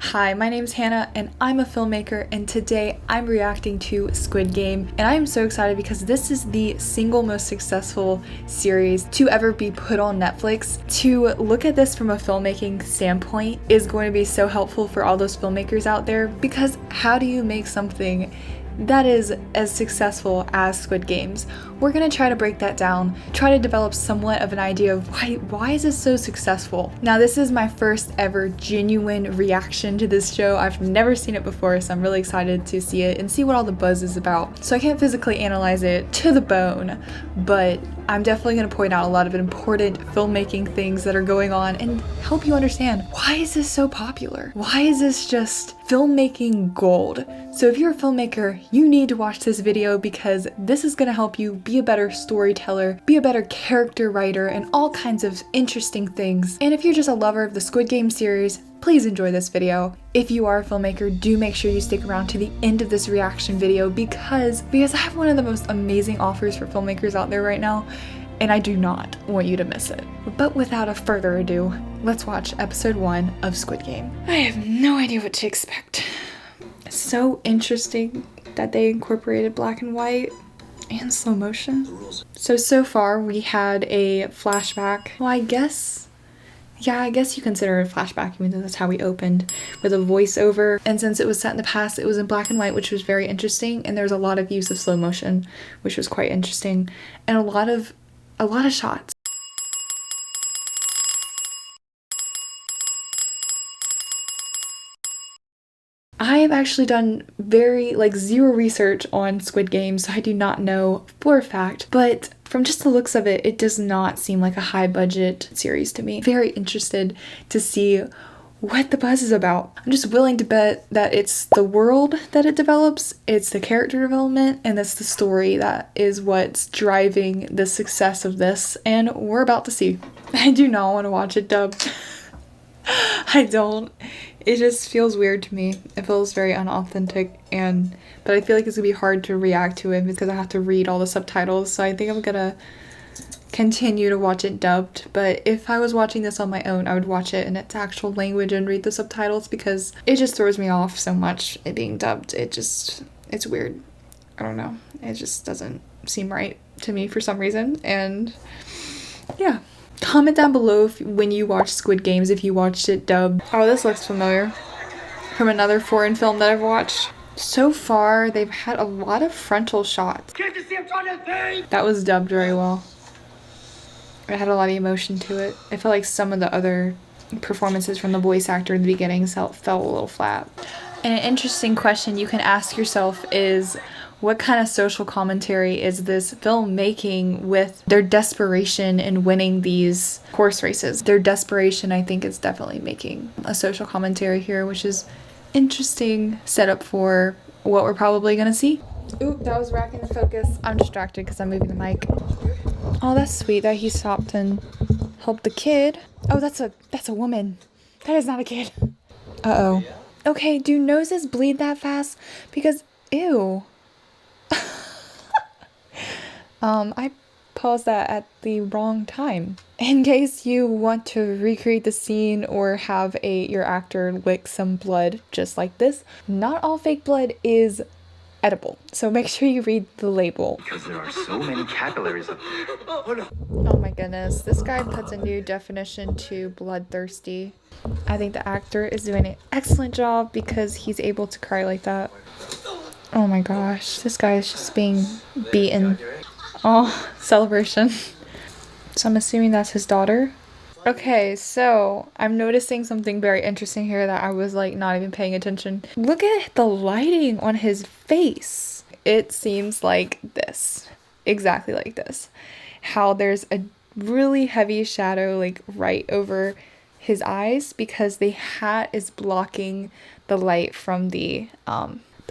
Hi, my name's Hannah and I'm a filmmaker, and today I'm reacting to Squid Game, and I am so excited because this is the single most successful series to ever be put on Netflix. To look at this from a filmmaking standpoint is going to be so helpful for all those filmmakers out there, because how do you make something that is as successful as Squid Games? We're gonna try to break that down, try to develop somewhat of an idea of why is this so successful. Now, this is my first ever genuine reaction to this show. I've never seen it before, so I'm really excited to see it and see what all the buzz is about. So I can't physically analyze it to the bone, but I'm definitely gonna point out a lot of important filmmaking things that are going on and help you understand, why is this so popular? Why is this just filmmaking gold? So if you're a filmmaker, you need to watch this video, because this is gonna help you be a better storyteller, be a better character writer, and all kinds of interesting things. And if you're just a lover of the Squid Game series, please enjoy this video. If you are a filmmaker, do make sure you stick around to the end of this reaction video, because I have one of the most amazing offers for filmmakers out there right now, and I do not want you to miss it. But without a further ado, let's watch episode 1 of Squid Game. I have no idea what to expect. It's so interesting that they incorporated black and white and slow motion. So far we had a flashback. Well, I guess you consider it a flashback, even though that's how we opened, with a voiceover. And since it was set in the past, it was in black and white, which was very interesting. And there's a lot of use of slow motion, which was quite interesting, and a lot of shots. I have actually done zero research on Squid Game, so I do not know for a fact, but from just the looks of it, it does not seem like a high budget series to me. Very interested to see what the buzz is about. I'm just willing to bet that it's the world that it develops, it's the character development, and it's the story that is what's driving the success of this, and we're about to see. I do not want to watch it dubbed. I don't. It just feels weird to me. It feels very unauthentic, but I feel like it's gonna be hard to react to it because I have to read all the subtitles, so I think I'm gonna continue to watch it dubbed. But if I was watching this on my own, I would watch it in its actual language and read the subtitles, because it just throws me off so much, it being dubbed. It's weird. I don't know. It just doesn't seem right to me for some reason, and yeah. Comment down below when you watch Squid Games, if you watched it dubbed. Oh, this looks familiar from another foreign film that I've watched. So far, they've had a lot of frontal shots. Can't you see I'm trying to think? That was dubbed very well. It had a lot of emotion to it. I feel like some of the other performances from the voice actor in the beginning fell a little flat. And an interesting question you can ask yourself is, what kind of social commentary is this film making with their desperation in winning these horse races? Their desperation, I think, is definitely making a social commentary here, which is interesting setup for what we're probably gonna see. Oop, that was racking the focus. I'm distracted because I'm moving the mic. Oh, that's sweet that he stopped and helped the kid. Oh, that's a woman. That is not a kid. Uh-oh. Okay, do noses bleed that fast? Because, ew. I paused that at the wrong time. In case you want to recreate the scene or have your actor lick some blood just like this, not all fake blood is edible, so make sure you read the label. Because there are so many capillaries up there. Oh my goodness, this guy puts a new definition to bloodthirsty. I think the actor is doing an excellent job because he's able to cry like that. Oh my gosh, this guy is just being beaten. Oh, celebration. So I'm assuming that's his daughter. Okay, so I'm noticing something very interesting here that I was not even paying attention. Look at the lighting on his face. It seems like this. Exactly like this. How there's a really heavy shadow right over his eyes, because the hat is blocking the light from the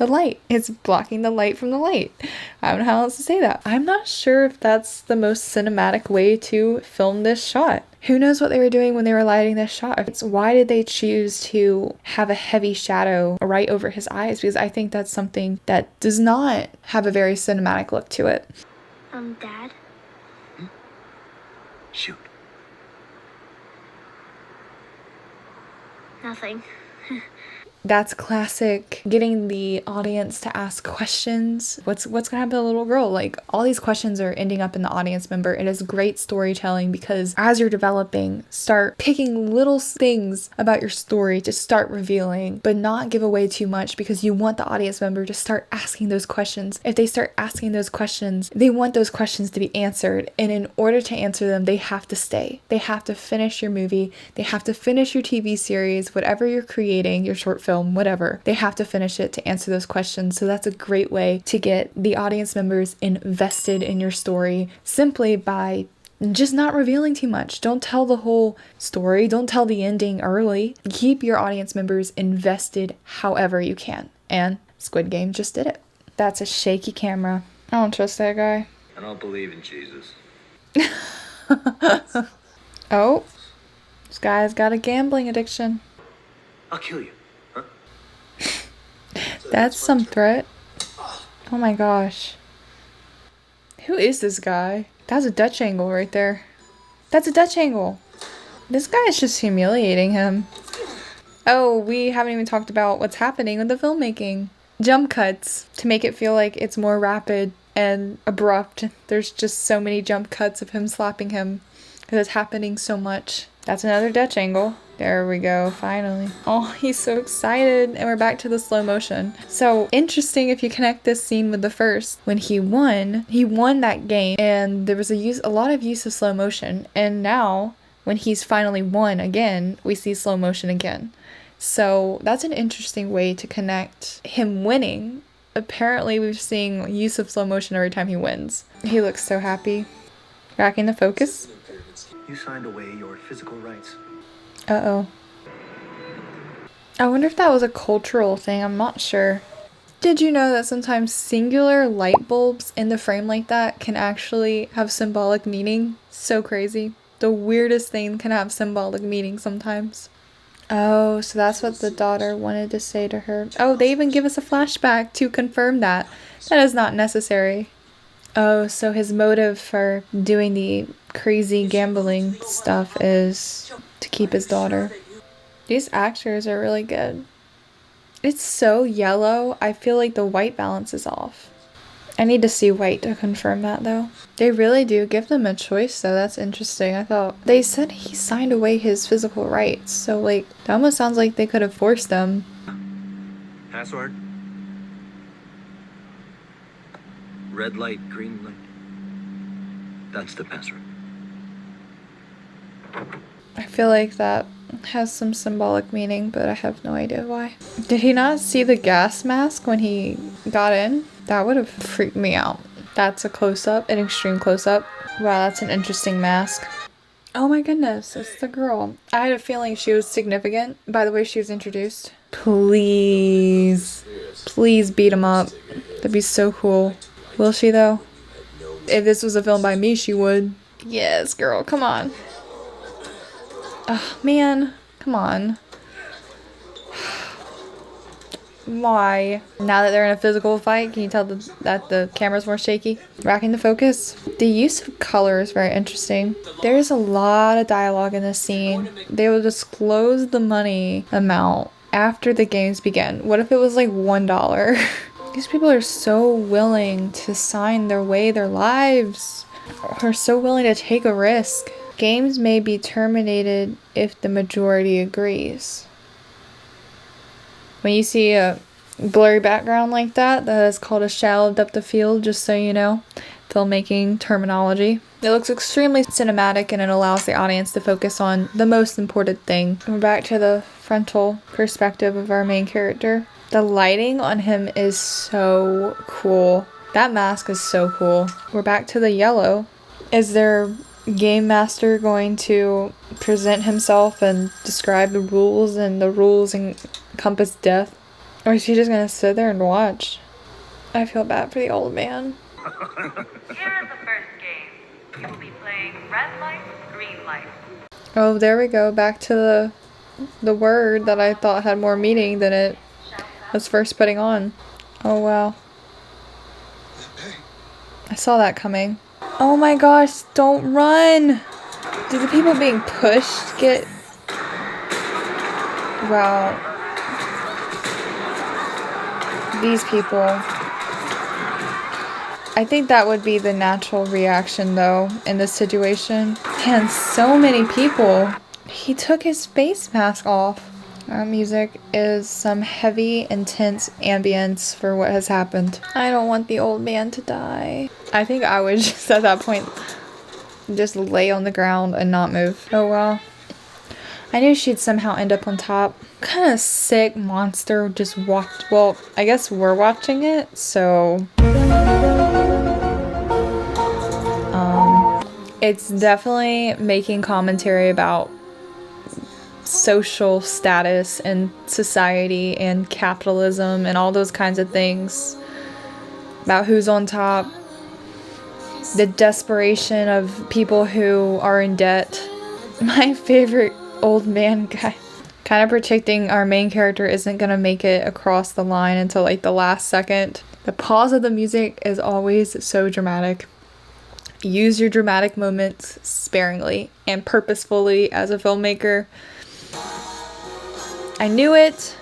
light. It's blocking the light from the light. I don't know how else to say that. I'm not sure if that's the most cinematic way to film this shot. Who knows what they were doing when they were lighting this shot? Why did they choose to have a heavy shadow right over his eyes? Because I think that's something that does not have a very cinematic look to it. Dad? Shoot. Nothing. That's classic. Getting the audience to ask questions. What's gonna happen to the little girl? Like, all these questions are ending up in the audience member. It is great storytelling because as you're developing, start picking little things about your story to start revealing, but not give away too much because you want the audience member to start asking those questions. If they start asking those questions, they want those questions to be answered. And in order to answer them, they have to stay. They have to finish your movie. They have to finish your TV series, whatever you're creating, your short film, whatever. They have to finish it to answer those questions. So that's a great way to get the audience members invested in your story, simply by just not revealing too much. Don't tell the whole story. Don't tell the ending early. Keep your audience members invested however you can. And Squid Game just did it. That's a shaky camera. I don't trust that guy. I don't believe in Jesus. Oh, this guy's got a gambling addiction. I'll kill you. Huh? That's some threat. Oh my gosh. Who is this guy? That's a Dutch angle right there. That's a Dutch angle. This guy is just humiliating him. Oh, we haven't even talked about what's happening with the filmmaking. Jump cuts to make it feel like it's more rapid and abrupt. There's just so many jump cuts of him slapping him because it's happening so much. That's another Dutch angle. There we go, finally. Oh, he's so excited. And we're back to the slow motion. So interesting if you connect this scene with the first. When he won that game and there was a lot of use of slow motion. And now when he's finally won again, we see slow motion again. So that's an interesting way to connect him winning. Apparently we've seen use of slow motion every time he wins. He looks so happy. Back into focus. You signed away your physical rights. Uh-oh. I wonder if that was a cultural thing. I'm not sure. Did you know that sometimes singular light bulbs in the frame like that can actually have symbolic meaning? So crazy. The weirdest thing can have symbolic meaning sometimes. Oh, so that's what the daughter wanted to say to her. Oh, they even give us a flashback to confirm that. That is not necessary. Oh, so his motive for doing the crazy gambling stuff is to keep his daughter. These actors are really good. It's so yellow, I feel like the white balance is off. I need to see white to confirm that though. They really do give them a choice though, that's interesting. I thought they said he signed away his physical rights, so like, that almost sounds like they could have forced them. Password? Red light, green light. That's the password. I feel like that has some symbolic meaning, but I have no idea why. Did he not see the gas mask when he got in? That would have freaked me out. That's a close-up, an extreme close-up. Wow, that's an interesting mask. Oh my goodness, it's the girl. I had a feeling she was significant by the way she was introduced. Please. Please beat him up. That'd be so cool. Will she though? If this was a film by me, she would. Yes, girl, come on. Oh, man. Come on. Why? Now that they're in a physical fight, can you tell that the camera's more shaky? Racking the focus. The use of color is very interesting. There's a lot of dialogue in this scene. They will disclose the money amount after the games begin. What if it was like $1? These people are so willing to sign their lives. Are so willing to take a risk. Games may be terminated if the majority agrees. When you see a blurry background like that, that is called a shallow depth of field, just so you know. Filmmaking terminology. It looks extremely cinematic and it allows the audience to focus on the most important thing. We're back to the frontal perspective of our main character. The lighting on him is so cool. That mask is so cool. We're back to the yellow. Is their game master going to present himself and describe the rules, and the rules encompass death? Or is he just gonna sit there and watch? I feel bad for the old man. Here is the first game. You will be playing red light, green light. Oh, there we go. Back to the word that I thought had more meaning than it was first putting on. Oh, wow. I saw that coming. Oh my gosh, don't run! Do the people being pushed get... Wow. these people. I think that would be the natural reaction though in this situation. And so many people. He took his face mask off. Music is some heavy, intense ambience for what has happened. I don't want the old man to die. I think I would just at that point just lay on the ground and not move. Oh well. I knew she'd somehow end up on top. What kind of sick monster just walked. Well, I guess we're watching it, so. It's definitely making commentary about social status and society and capitalism and all those kinds of things. About who's on top. The desperation of people who are in debt. My favorite old man guy. Kind of predicting our main character isn't gonna make it across the line until like the last second. The pause of the music is always so dramatic. Use your dramatic moments sparingly and purposefully as a filmmaker. I knew it.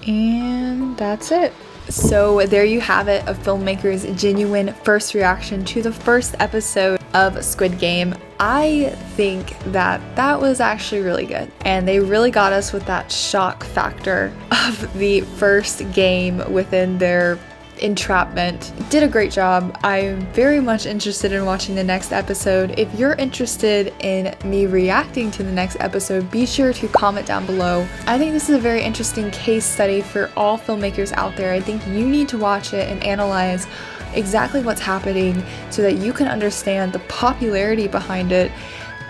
And that's it. So there you have it, a filmmaker's genuine first reaction to the first episode of Squid Game. I think that was actually really good. And they really got us with that shock factor of the first game within their entrapment. Did a great job. I'm very much interested in watching the next episode. If you're interested in me reacting to the next episode, be sure to comment down below. I think this is a very interesting case study for all filmmakers out there. I think you need to watch it and analyze exactly what's happening so that you can understand the popularity behind it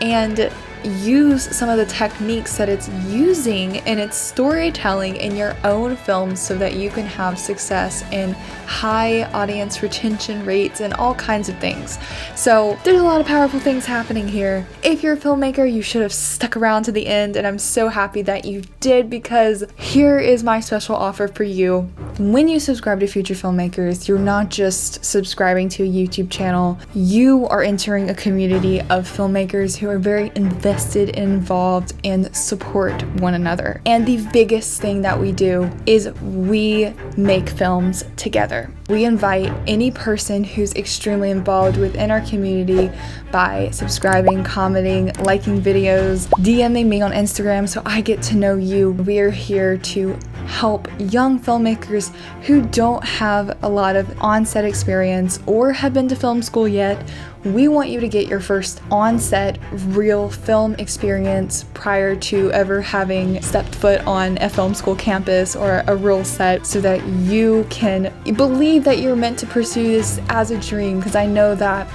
and use some of the techniques that it's using in its storytelling in your own films so that you can have success in high audience retention rates and all kinds of things. So there's a lot of powerful things happening here. If you're a filmmaker, you should have stuck around to the end, and I'm so happy that you did, because here is my special offer for you. When you subscribe to Future Filmmakers, you're not just subscribing to a YouTube channel, you are entering a community of filmmakers who are very invested and involved and support one another. And the biggest thing that we do is we make films together. We invite any person who's extremely involved within our community by subscribing, commenting, liking videos, DMing me on Instagram so I get to know you. We are here to help young filmmakers who don't have a lot of on-set experience or have been to film school yet. We want you to get your first on-set real film experience prior to ever having stepped foot on a film school campus or a real set, so that you can believe that you're meant to pursue this as a dream, because I know that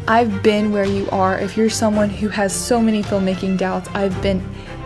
I've been where you are. If you're someone who has so many filmmaking doubts, I've been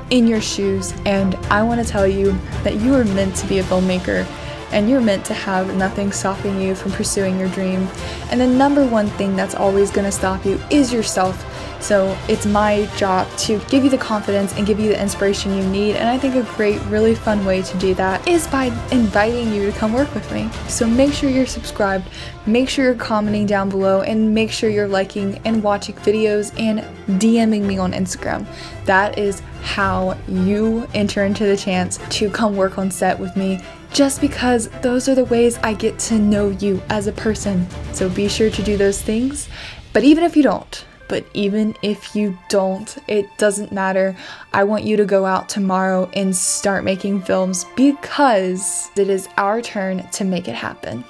in your shoes, and I want to tell you that you are meant to be a filmmaker. And you're meant to have nothing stopping you from pursuing your dream. And the number one thing that's always going to stop you is yourself. So it's my job to give you the confidence and give you the inspiration you need. And I think a great, really fun way to do that is by inviting you to come work with me. So make sure you're subscribed, make sure you're commenting down below, and make sure you're liking and watching videos and DMing me on Instagram. That is how you enter into the chance to come work on set with me, just because those are the ways I get to know you as a person. So be sure to do those things. But even if you don't, it doesn't matter. I want you to go out tomorrow and start making films, because it is our turn to make it happen.